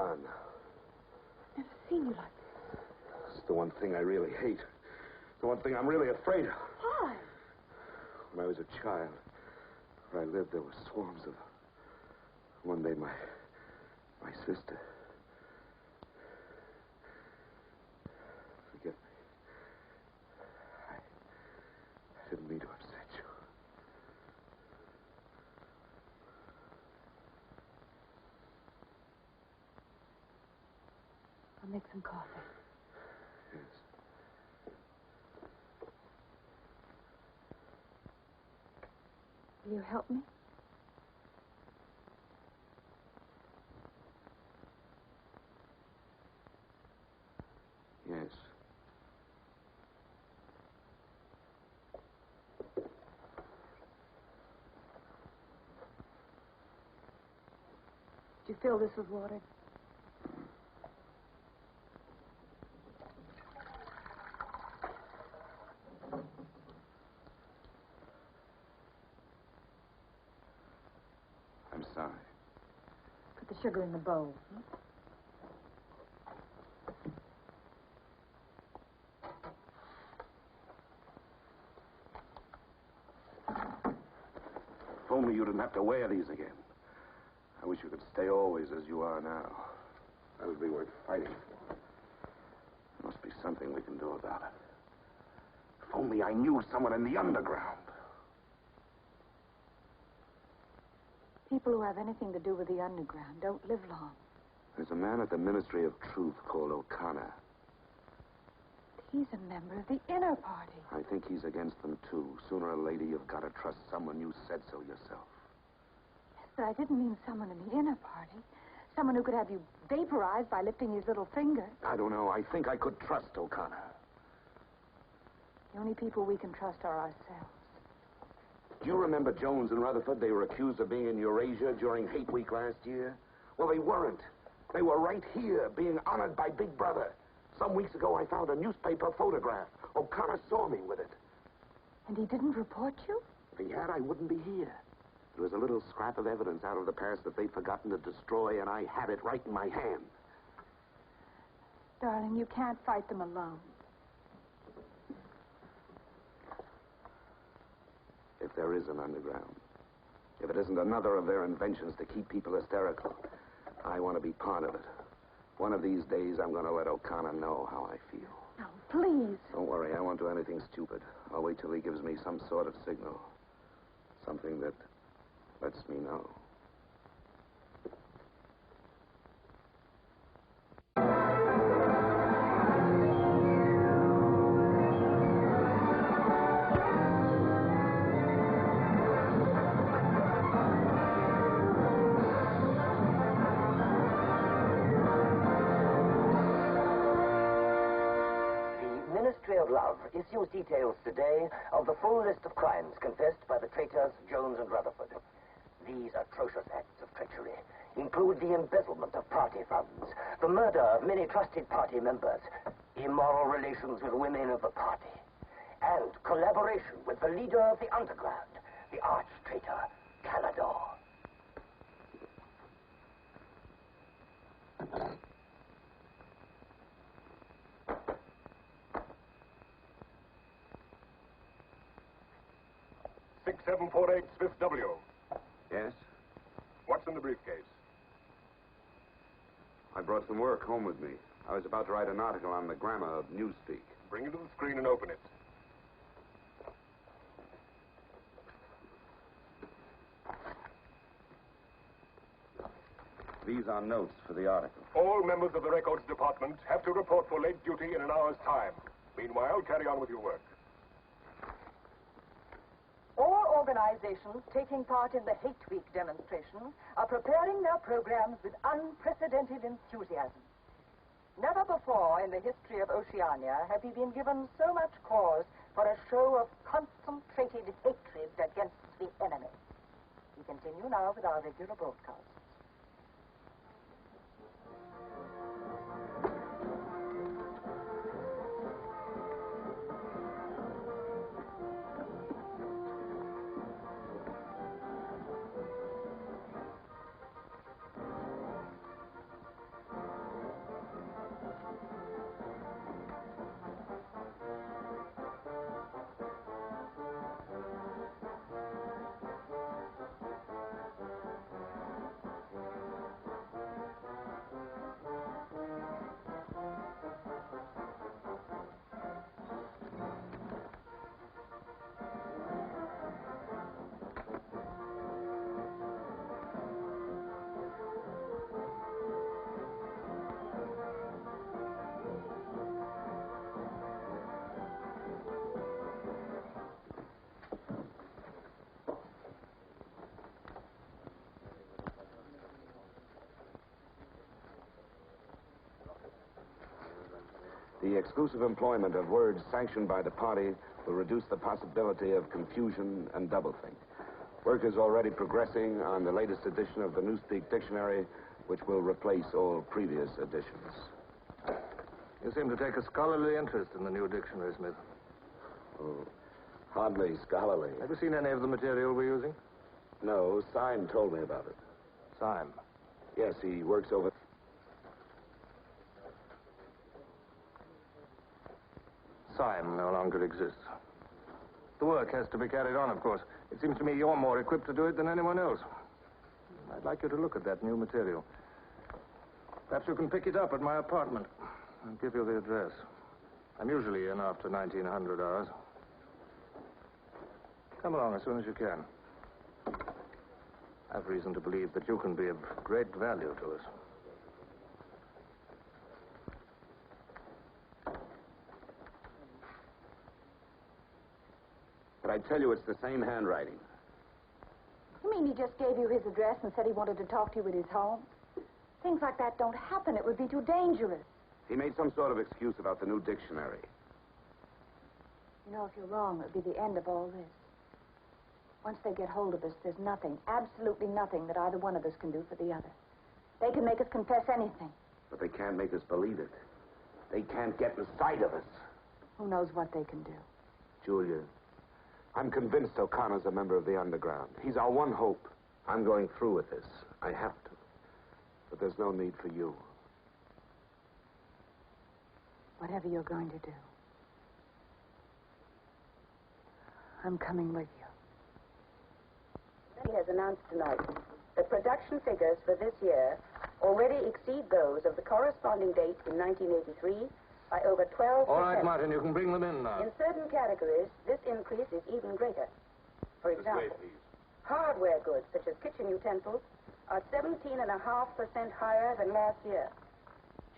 gone now. I've never seen you like this. It's the one thing I really hate. The one thing I'm really afraid of. Why? When I was a child, where I lived, there were swarms of them. One day, my sister. Forgive me. I didn't mean to upset you. I'll make some coffee. Yes. Will you help me? Yes. Did you fill this with water? I'm sorry. Put the sugar in the bowl. If only you didn't have to wear these again. I wish you could stay always as you are now. That would be worth fighting for. There must be something we can do about it. If only I knew someone in the underground. People who have anything to do with the underground don't live long. There's a man at the Ministry of Truth called O'Connor. He's a member of the inner party. I think he's against them, too. Sooner or later, you've got to trust someone. You said so yourself. Yes, but I didn't mean someone in the inner party. Someone who could have you vaporized by lifting his little finger. I don't know. I think I could trust O'Connor. The only people we can trust are ourselves. Do you remember Jones and Rutherford? They were accused of being in Eurasia during Hate Week last year. Well, they weren't. They were right here, being honored by Big Brother. Some weeks ago, I found a newspaper photograph. O'Connor saw me with it. And he didn't report you? If he had, I wouldn't be here. There was a little scrap of evidence out of the past that they'd forgotten to destroy, and I had it right in my hand. Darling, you can't fight them alone. If there is an underground, if it isn't another of their inventions to keep people hysterical, I want to be part of it. One of these days, I'm going to let O'Connor know how I feel. No, please. Don't worry, I won't do anything stupid. I'll wait till he gives me some sort of signal. Something that lets me know. Issues details today of the full list of crimes confessed by the traitors Jones and Rutherford. These atrocious acts of treachery include the embezzlement of party funds, the murder of many trusted party members, immoral relations with women of the party, and collaboration with the leader of the underground, the arch-traitor, Canador. .748 Smith W. Yes? What's in the briefcase? I brought some work home with me. I was about to write an article on the grammar of newspeak. Bring it to the screen and open it. These are notes for the article. All members of the records department have to report for late duty in an hour's time. Meanwhile, carry on with your work. All organizations taking part in the Hate Week demonstration are preparing their programs with unprecedented enthusiasm. Never before in the history of Oceania have we been given so much cause for a show of concentrated hatred against the enemy. We continue now with our regular broadcast. The exclusive employment of words sanctioned by the party will reduce the possibility of confusion and doublethink. Work is already progressing on the latest edition of the Newspeak Dictionary, which will replace all previous editions. You seem to take a scholarly interest in the new dictionary, Smith. Oh, hardly scholarly. Have you seen any of the material we're using? No, Syme told me about it. Syme? Yes, he works over... Syme no longer exists. The work has to be carried on, of course. It seems to me you're more equipped to do it than anyone else. I'd like you to look at that new material. Perhaps you can pick it up at my apartment. I'll give you the address. I'm usually in after 1900 hours. Come along as soon as you can. I've reason to believe that you can be of great value to us. But I tell you, it's the same handwriting. You mean he just gave you his address and said he wanted to talk to you at his home? Things like that don't happen. It would be too dangerous. He made some sort of excuse about the new dictionary. You know, if you're wrong, it would be the end of all this. Once they get hold of us, there's nothing, absolutely nothing, that either one of us can do for the other. They can make us confess anything. But they can't make us believe it. They can't get inside of us. Who knows what they can do? Julia, I'm convinced O'Connor's a member of the underground. He's our one hope. I'm going through with this. I have to. But there's no need for you. Whatever you're going to do, I'm coming with you. He has announced tonight that production figures for this year already exceed those of the corresponding date in 1983 by over 12%. All right, Martin, you can bring them in now. In certain categories, this increase is even greater. For example, hardware goods such as kitchen utensils are 17.5% higher than last year.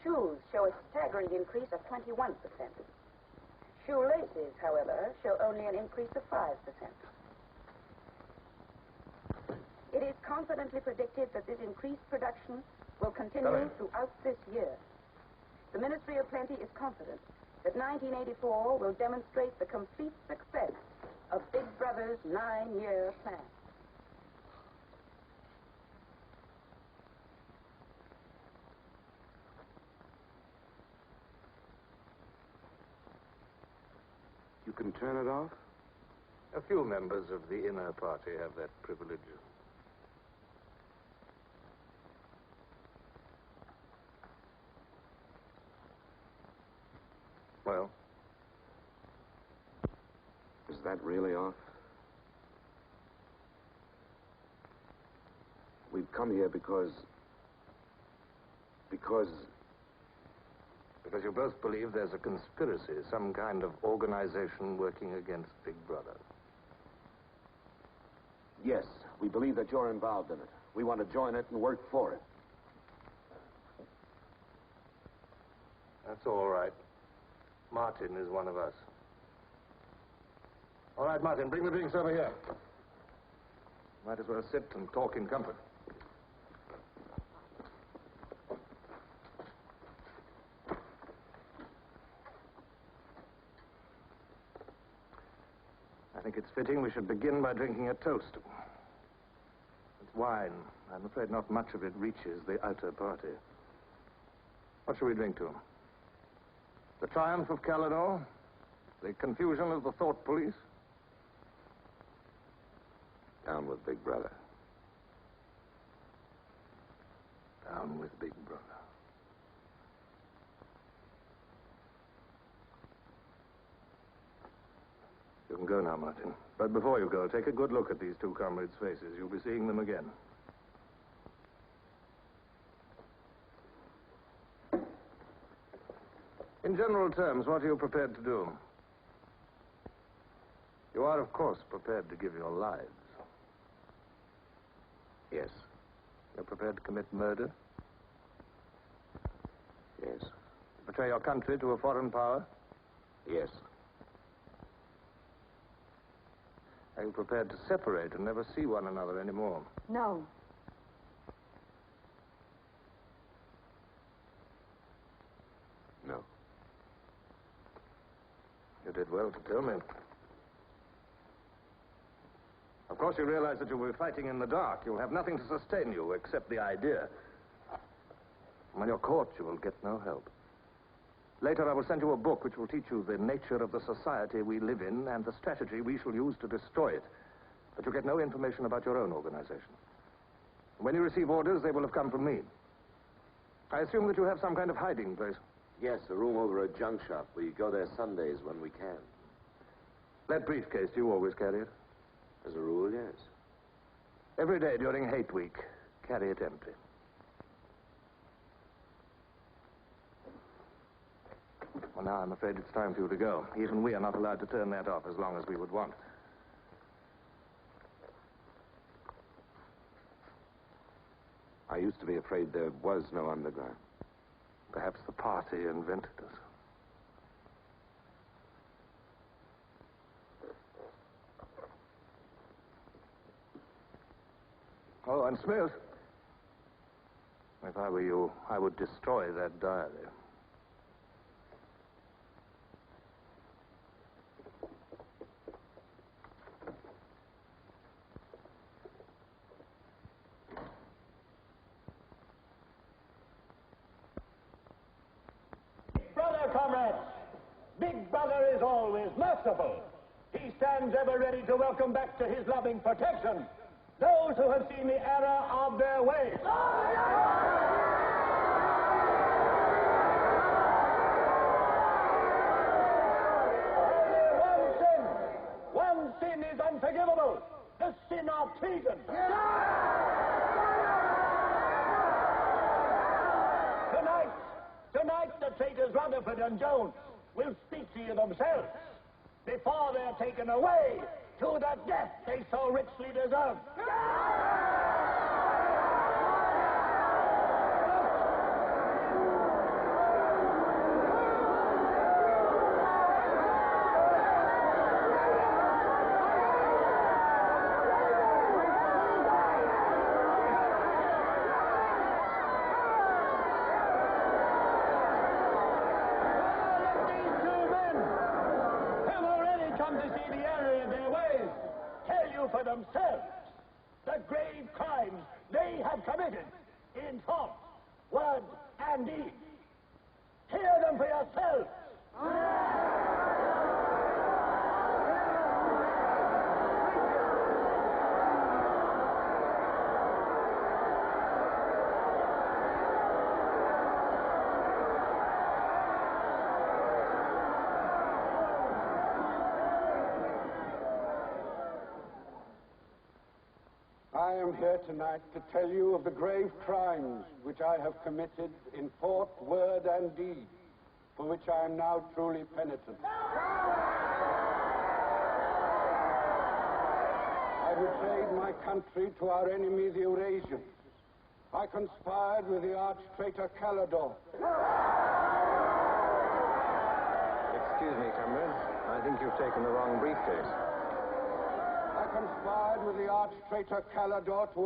Shoes show a staggering increase of 21%. Shoelaces, however, show only an increase of 5%. It is confidently predicted that this increased production will continue throughout this year. The Ministry of Plenty is confident that 1984 will demonstrate the complete success of Big Brother's 9-year plan. You can turn it off? A few members of the inner party have that privilege. Well? Is that really off? We've come here because you both believe there's a conspiracy, some kind of organization working against Big Brother. Yes, we believe that you're involved in it. We want to join it and work for it. That's all right. Martin is one of us. All right, Martin, bring the drinks over here. Might as well sit and talk in comfort. I think it's fitting we should begin by drinking a toast. It's wine. I'm afraid not much of it reaches the outer party. What shall we drink to? The triumph of Calidor? The confusion of the thought police? Down with Big Brother. Down with Big Brother. You can go now, Martin. But before you go, take a good look at these two comrades' faces. You'll be seeing them again. In general terms, what are you prepared to do? You are, of course, prepared to give your lives. Yes. You're prepared to commit murder? Yes. Betray your country to a foreign power? Yes. Are you prepared to separate and never see one another anymore? No. No. You did well to tell me. Of course, you realize that you'll be fighting in the dark. You'll have nothing to sustain you except the idea. When you're caught, you will get no help. Later, I will send you a book which will teach you the nature of the society we live in and the strategy we shall use to destroy it. But you get no information about your own organization. When you receive orders, they will have come from me. I assume that you have some kind of hiding place. Yes, a room over a junk shop. We go there Sundays when we can. That briefcase, do you always carry it? As a rule, yes. Every day during Hate Week, carry it empty. Well, now I'm afraid it's time for you to go. Even we are not allowed to turn that off as long as we would want. I used to be afraid there was no underground. Perhaps the party invented us. Oh, and Smith, if I were you, I would destroy that diary. Comrades, Big Brother is always merciful. He stands ever ready to welcome back to his loving protection those who have seen the error of their ways. Only one sin is unforgivable, the sin of treason. Tonight, the traitors Rutherford and Jones will speak to you themselves before they're taken away to the death they so richly deserve. For themselves the grave crimes they have committed in thought, word, and deed. Hear them for yourselves. I am here tonight to tell you of the grave crimes which I have committed in thought, word, and deed, for which I am now truly penitent. I betrayed my country to our enemy, the Eurasians. I conspired with the arch-traitor Calidor. Excuse me, comrade. I think you've taken the wrong briefcase. I conspired with the arch-traitor Calidor to